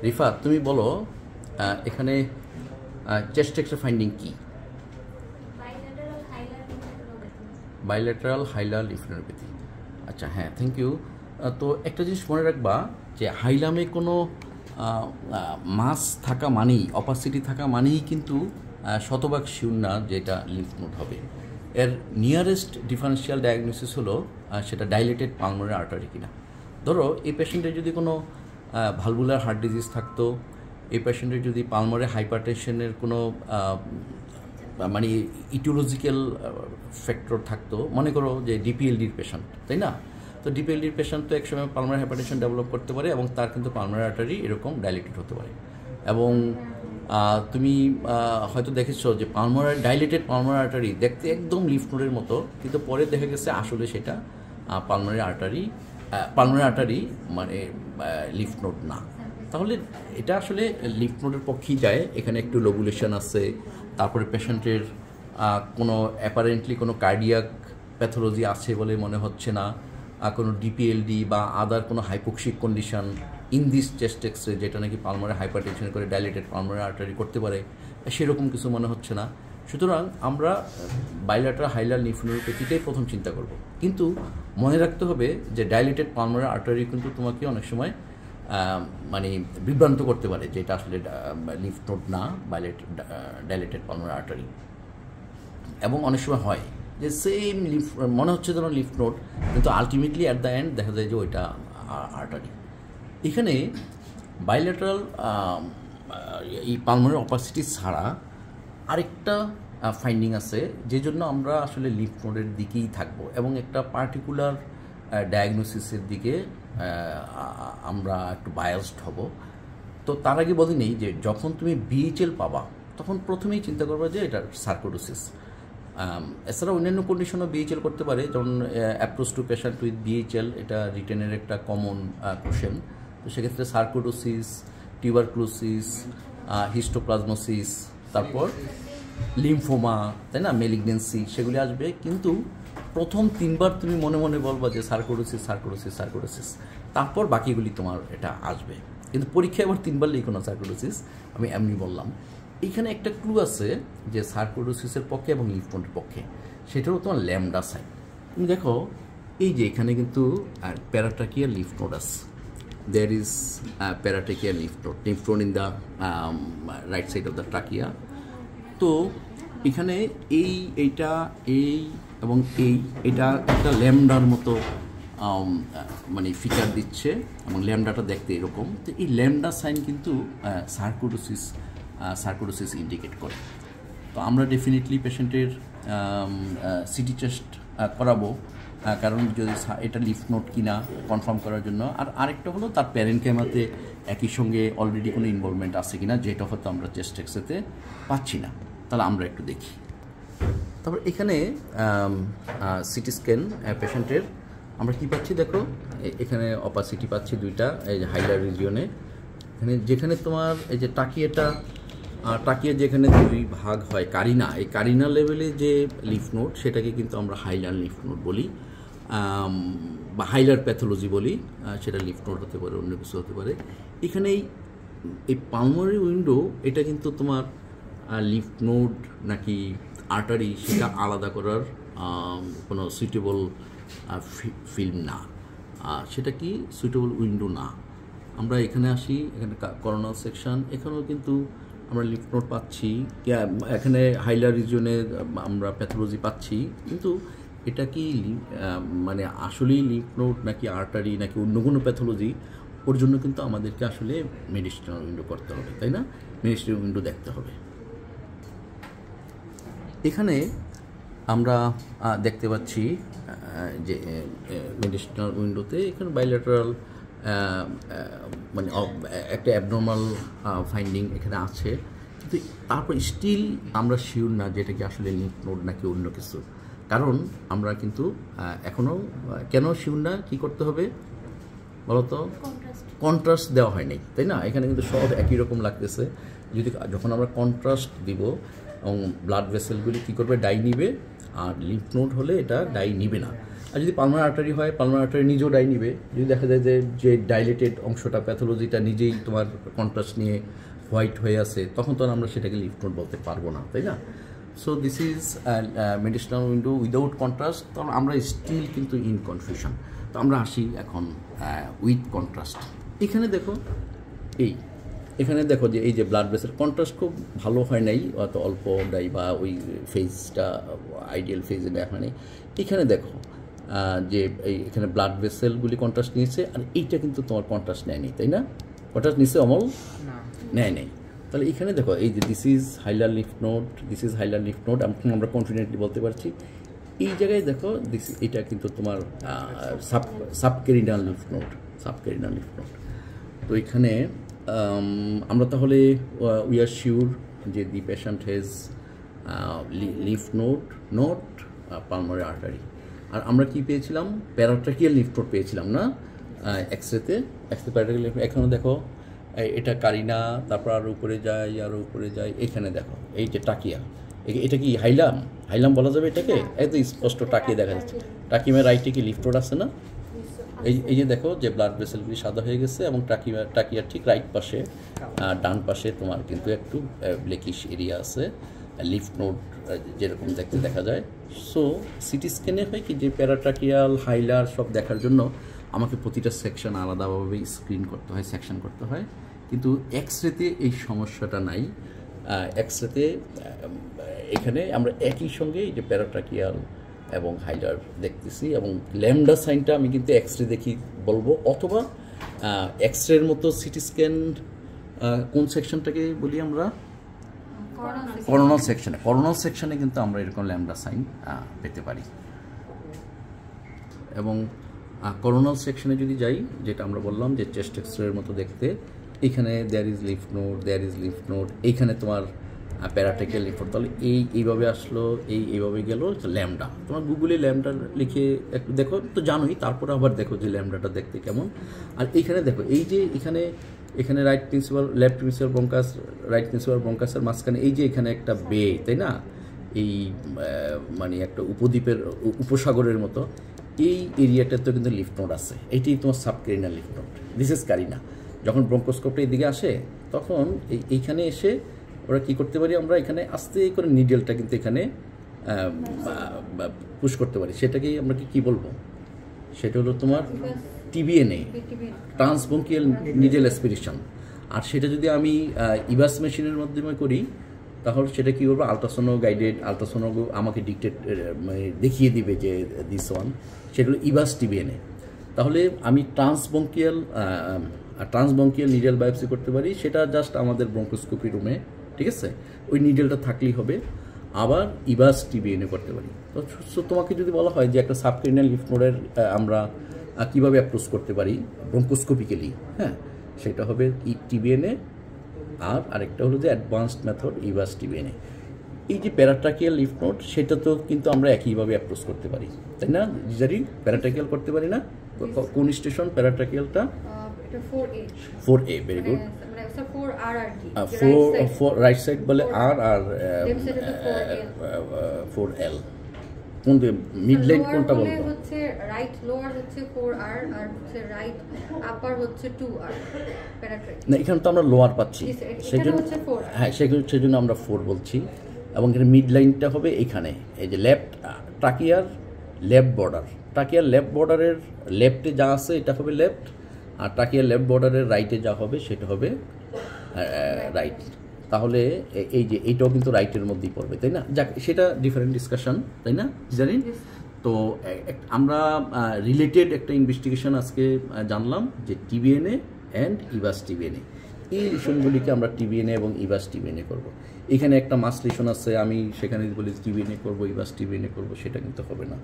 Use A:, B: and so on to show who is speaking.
A: রিফাত, তুমি বলো এখানে চেস্ট এক্সরে ফাইন্ডিং কি? বাইলেটারাল হাইলার লিম্ফোডেনোপ্যাথি। আচ্ছা, হ্যাঁ, থ্যাংক ইউ। তো একটা জিনিস মনে রাখবা যে হাইলামে কোনো মাস থাকা মানেই, অপাসিটি থাকা মানেই কিন্তু শতভাগ শিওর না যেটা লিম্ফ নোড হবে। এর নিয়ারেস্ট ডিফারেন্সিয়াল ডায়াগনোসিস হলো সেটা ডাইলেটেড পালমোনারি আর্টারি কিনা। ধরো এই পেশেন্টের যদি কোনো ভালভুলার হার্ট ডিজিজ থাকতো, এই পেশেন্টের যদি পালমোনারি হাইপারটেনশনের কোনো মানে ইটিওলজিক্যাল ফ্যাক্টর থাকতো, মনে করো যে ডিপিএলডির পেশেন্ট, তাই না? তো ডিপিএলডির পেশেন্ট তো একসময় পালমোনারি হাইপারটেনশন ডেভেলপ করতে পারে এবং তার কিন্তু পালমোনারি আর্টারি এরকম ডাইলেটেড হতে পারে। এবং তুমি হয়তো দেখেছো যে ডাইলেটেড পালমোনারি আর্টারি দেখতে একদম লিম্ফ নোডের মতো, কিন্তু পরে দেখা গেছে আসলে সেটা পালমোনারি আর্টারি মানে লিম্ফ নোড না। তাহলে এটা আসলে লিম্ফ নোডের পক্ষেই যায়। এখানে একটু লোবুলেশন আছে, তারপরে পেশেন্টের কোনো অ্যাপারেন্টলি কোনো কার্ডিয়াক প্যাথোলজি আছে বলে মনে হচ্ছে না, কোনো ডিপিএলডি বা আদার কোনো hypoxic condition in this chest X-ray যেটা নাকি পালমোনারি হাইপারটেনশন করে ডাইলেটেড পালমোনারি আর্টারি করতে পারে, সেরকম কিছু মনে হচ্ছে না। সুতরাং আমরা বাইলেটারাল হাইলার লিম্ফোডেনোপ্যাথিটাই প্রথম চিন্তা করব। কিন্তু মনে রাখতে হবে যে ডাইলেটেড পালমোনারি আর্টারি কিন্তু তোমাকে অনেক সময় মানে বিভ্রান্ত করতে পারে, যেটা আসলে লিম্ফ নোড না, ডাইলেটেড পালমোনারি আর্টারি। এবং অনেক সময় হয় যে সেম মনে হচ্ছে যেন লিম্ফ নোড, কিন্তু আলটিমেটলি অ্যাট দ্য এন্ড দেখা যায় যে ওইটা আর্টারি। এখানে বাইলেটারাল এই পালমোনারি অপাসিটি ছাড়া আরেকটা ফাইন্ডিং আছে, যে জন্য আমরা আসলে লিম্ফ নোডের দিকেই থাকবো এবং একটা পার্টিকুলার ডায়াগনোসিসের দিকে আমরা একটু বায়াসড হব। তো তার আগে বলি নেই যে যখন তুমি বিএইচএল পাবা তখন প্রথমেই চিন্তা করবা যে এটা সার্কোডোসিস। এছাড়া অন্যান্য কন্ডিশনও বিএইচএল করতে পারে, যেমন approach to patient with BHL, এটা রিটেনের একটা কমন কোশ্চেন। তো সেক্ষেত্রে সার্কোডোসিস, টিউবারক্লোসিস, হিস্টোপ্লাজমোসিস, তারপর লিম্ফোমা, তাই না, মেলিগনেন্সি, সেগুলি আসবে। কিন্তু প্রথম 3 বার তুমি মনে মনে বলবা যে সার্কোডোসিস, তারপর বাকিগুলি তোমার এটা আসবে। কিন্তু পরীক্ষায় আবার 3 বার লিখো না সার্কোডোসিস, আমি এমনি বললাম। এইখানে একটা ক্লু আছে যে সার্কোডোসিসের পক্ষে এবং লিম্ফ নোডের পক্ষে, সেটারও তোমার ল্যামডা সাইন। তুমি দেখো এই যে এখানে কিন্তু প্যারাট্রাকিয়াল লিম্ফ নোড আছে, there is paratracheal lymph node in the right side of the trachea. তো এখানে এইটা এবং এটা একটা ল্যামডার মতো মানে ফিচার দিচ্ছে এবং ল্যামডাটা দেখতে এরকম। তো এই ল্যামডা সাইন কিন্তু সার্কোডোসিস ইন্ডিকেট করে। তো আমরা ডেফিনেটলি পেশেন্টের সিটি চেস্ট করাবো, কারণ যদি এটা লিম্ফ নোড কিনা কনফার্ম করার জন্য। আর আরেকটা হলো তার প্যারেনকাইমাতে একই সঙ্গে অলরেডি কোনো ইনভলভমেন্ট আছে কিনা, যেটা হয়তো আমরা চেস্ট এক্সরেতে পাচ্ছি না। তাহলে আমরা একটু দেখি। তারপর এখানে সিটি স্ক্যান পেশেন্টের আমরা কি পাচ্ছি দেখো, এখানে অপাসিটি পাচ্ছি 2টা, এই যে হাইলার রিজিয়নে। এখানে যেখানে তোমার এই যে টাকিয়া যেখানে 2 ভাগ হয় কারিনা, এই কারিনা লেভেলে যে লিম্ফ নোড সেটাকে কিন্তু আমরা হাইলার লিম্ফ নোড বলি বা হাইলার প্যাথোলজি বলি। সেটা লিম্ফ নোড হতে পারে, অন্য কিছু হতে পারে। এখানে এই পালমোনারি উইন্ডো এটা কিন্তু তোমার লিম্ফ নোড নাকি আর্টারি সেটা আলাদা করার কোনো সুইটেবল ফিল্ম না, সেটা কি সুইটেবল উইন্ডো না। আমরা এখানে আসি, এখানে করোনাল সেকশন, এখানেও কিন্তু আমরা লিম্ফ নোড পাচ্ছি, এখানে হাইলার রিজিয়নে আমরা প্যাথোলজি পাচ্ছি, কিন্তু এটা কি মানে আসলেই লিম্ফ নোড নাকি আর্টারি নাকি অন্য কোনো প্যাথোলজি, ওর জন্য কিন্তু আমাদেরকে আসলে মেডিসিনাল উইন্ডো করতে হবে, তাই না? মেডিসিনাল উইন্ডো দেখতে হবে। এখানে আমরা দেখতে পাচ্ছি যে মেডিসিনাল উইন্ডোতে এখানে বাইলেটারাল মানে একটা অ্যাবনর্মাল ফাইন্ডিং এখানে আছে, কিন্তু তারপর স্টিল আমরা শিওর না যেটা কি আসলে লিম্ফ নোড নাকি অন্য কিছু। কারণ আমরা কিন্তু এখনও কেন শিওর না, কী করতে হবে বলতো? কন্ট্রাস্ট দেওয়া হয়নি, তাই না? এখানে কিন্তু সব একই রকম লাগতেছে। যখন আমরা কন্ট্রাস্ট দিব এবং ব্লাড ভেসেলগুলি কী করবে, ডাই নিবে, আর লিম্ফ নোড হলে এটা ডাই নিবে না। আর যদি পালমার আর্টারি হয়, পালমার আর্টারি নিজেও ডাই নিবে। যদি দেখা যায় যে ডাইলেটেড অংশটা, প্যাথোলজিটা নিজেই তোমার কন্ট্রাস্ট নিয়ে হোয়াইট হয়ে আছে, তখন তো আমরা সেটাকে লিফ নোড বলতে পারবো না, তাই না? So this is medicinal window without contrast. তখন আমরা স্টিল কিন্তু ইন কনফিউশন। তো আমরা আসি এখন উইথ কন্ট্রাস্ট। এখানে দেখো এখানে দেখো যে এই যে ব্লাড ভেসেল কন্ট্রাস্ট খুব ভালো হয় নাই, অত অল্প ডাই বা ওই ফেজটা আইডিয়াল ফেজে দেখা নেই। এখানে দেখো যে এখানে ব্লাড ভেসেলগুলি কন্ট্রাস্ট নিয়েছে, আর এইটা কিন্তু তোমার কন্ট্রাস্ট নেয়নি, তাই না? কন্ট্রাস্ট নিচ্ছে অমল? নেয় নেই। তাহলে এখানে দেখো এই যে this is hilar lymph node, this is hilar lymph node, আমরা কনফিডেন্টলি বলতে পারছি। এই জায়গায় দেখো এটা কিন্তু তোমার subcarinal lymph node, subcarinal lymph node. তো এখানে আমরা তাহলে উই আর শিওর যে the patient has lymph node, not pulmonary artery. আর আমরা কি পেয়েছিলাম? প্যারাট্রাকিয়াল লিফ নোড পেয়েছিলাম না এক্সরেতে? প্যারাট্রাকিয়াল লিফ। এখানে দেখো এটা কারিনা, তারপর আরও উপরে যায়, আরও উপরে যায়। এখানে দেখো এই যে টাকিয়া, এটা কি হাইলাম বলা যাবে এটাকে? এত স্পষ্ট টাকিয়ে দেখা যাচ্ছে। টাকিমের রাইটে কি লিফ নোড আছে না? এই যে দেখো যে ব্লাড ভেসেলগুলি সাদা হয়ে গেছে, এবং টাকিয়ার ঠিক রাইট পাশে, ডান পাশে তোমার কিন্তু একটু ব্ল্যাকিশ এরিয়া আছে, লিফ নোড যেরকম দেখতে দেখা যায়। সো সিটি স্ক্যানে হয় কি যে প্যারাট্রাকিয়াল, হাইলার সব দেখার জন্য আমাকে প্রতিটা সেকশন আলাদাভাবে স্ক্রিন করতে হয়, সেকশন করতে হয়। কিন্তু এক্সরেতে এই সমস্যাটা নাই। এক্সরেতে এখানে আমরা একই সঙ্গে এই যে প্যারাট্রাকিয়াল এবং হাইলার দেখতেছি, এবং ল্যামডা সাইনটা আমি কিন্তু এক্সরে দেখি বলবো, অথবা এক্সরের মতো সিটি স্ক্যান কোন সেকশনটাকে বলি আমরা? করোনাল সেকশনে কিন্তু আমরা এরকম ল্যামডা সাইন পেতে পারি। এবং করোনাল সেকশনে যদি যাই, যেটা আমরা বললাম যে চেস্ট এক্সরের মতো দেখতে, এখানে দেয়ার ইজ লিফ নোড, এইখানে তোমার প্যারাট্রাকিয়াল লিফ নোড। তাহলে এইভাবে আসলো, এইভাবে গেল ল্যামডা। তোমার গুগলে ল্যামডা লিখে একটু দেখো তো জানোই, তারপরে আবার দেখো যে ল্যামডাটা দেখতে কেমন। আর এইখানে দেখো এই যে এখানে right principal, left principal bronchus, right principal ব্রঙ্কাসের মাঝখানে এই যে এখানে একটা বে, তাই না? এই মানে একটা উপদ্বীপের, উপসাগরের মতো এই এরিয়াটাতে কিন্তু লিফ নোড আছে। এইটাই তোমার subcarinal lymph node, this is carina. যখন ব্রঙ্কোস্কোপটা এইদিকে আসে, তখন এইখানে এসে ওরা কী করতে পারি, আমরা এখানে আস্তে করে নিডেলটা কিন্তু এখানে পুশ করতে পারি। সেটাকেই আমরা কি বলবো? সেটা হলো তোমার টিবিএনএ, ট্রান্সব্রঙ্কিয়াল নিডেল অ্যাসপিরেশন। আর সেটা যদি আমি ইভাস মেশিনের মাধ্যমে করি, তাহলে সেটা কী করবো? আলট্রাসোনো গাইডেড, আলট্রাসোনো আমাকে ডিকটেট মানে দেখিয়ে দিবে যে দিস ওয়ান, সেটা হলো ইভাস টিবিএনএ। তাহলে আমি ট্রান্সব্রঙ্কিয়াল নিডেল বায়োপসি করতে পারি, সেটা জাস্ট আমাদের ব্রঙ্কোস্কোপি রুমে, ঠিক আছে? ওই নিডেলটা থাকলেই হবে। আবার ইভাস টিবিএনএ করতে পারি। তো তোমাকে যদি বলা হয় যে একটা সাবকেরিনাল লিফ নোডের আমরা কীভাবে অ্যাপ্রোচ করতে পারি ব্রঙ্কোস্কোপিক্যালি, হ্যাঁ, সেটা হবে টিবিএনএ, আর আরেকটা হলো যে অ্যাডভান্সড মেথড ইভাস টিবিএনএ। এই যে প্যারাট্রাকিয়াল লিফ নোড, সেটা তো কিন্তু আমরা একইভাবে অ্যাপ্রোচ করতে পারি, তাই না? জিজারি প্যারাট্রাকিয়াল করতে পারি না? কোন স্টেশন প্যারাট্রাকিয়ালটা? 4A, very good. 4 right side বলে আর 4L। কোন মিড লাইন কোনটা বলবো?
B: হচ্ছে রাইট লোয়ার হচ্ছে 4R, আর হচ্ছে রাইট আপার হচ্ছে 2R প্যারাট্রাকিয়াল।
A: না, এখানে তো আমরা লোয়ার পাচ্ছি, সেজন্য হ্যাঁ, সেজন্য আমরা 4 বলছি। এবং এখানে মিড লাইনটা হবে এইখানে, এই যে লেফট ট্রাকিয়ার লেফট বর্ডার, ট্রাকিয়ার লেফট বর্ডারের লেফটে যা আছে এটা হবে লেফট, আর ট্রাকিয়ার লেফট বর্ডারের রাইটে যা হবে সেটা হবে রাইট। তাহলে এই যে এইটাও কিন্তু রাইটের মধ্যেই পড়বে, তাই না? যাক, সেটা ডিফারেন্ট ডিসকাশন, তাই না জানি। তো আমরা রিলেটেড একটা ইনভেস্টিগেশন আজকে জানলাম যে টিবিএনএ অ্যান্ড ইভাস টিবিএনএ, এই লিশনগুলিকে আমরা টিবিএনএ এবং ইভাস টিবিএনএ করবো। এখানে একটা মাস লিশন আছে, আমি সেখানে বলি টিবিএনএ করবো, ইভাস টিবিএনএ করবো, সেটা কিন্তু হবে না।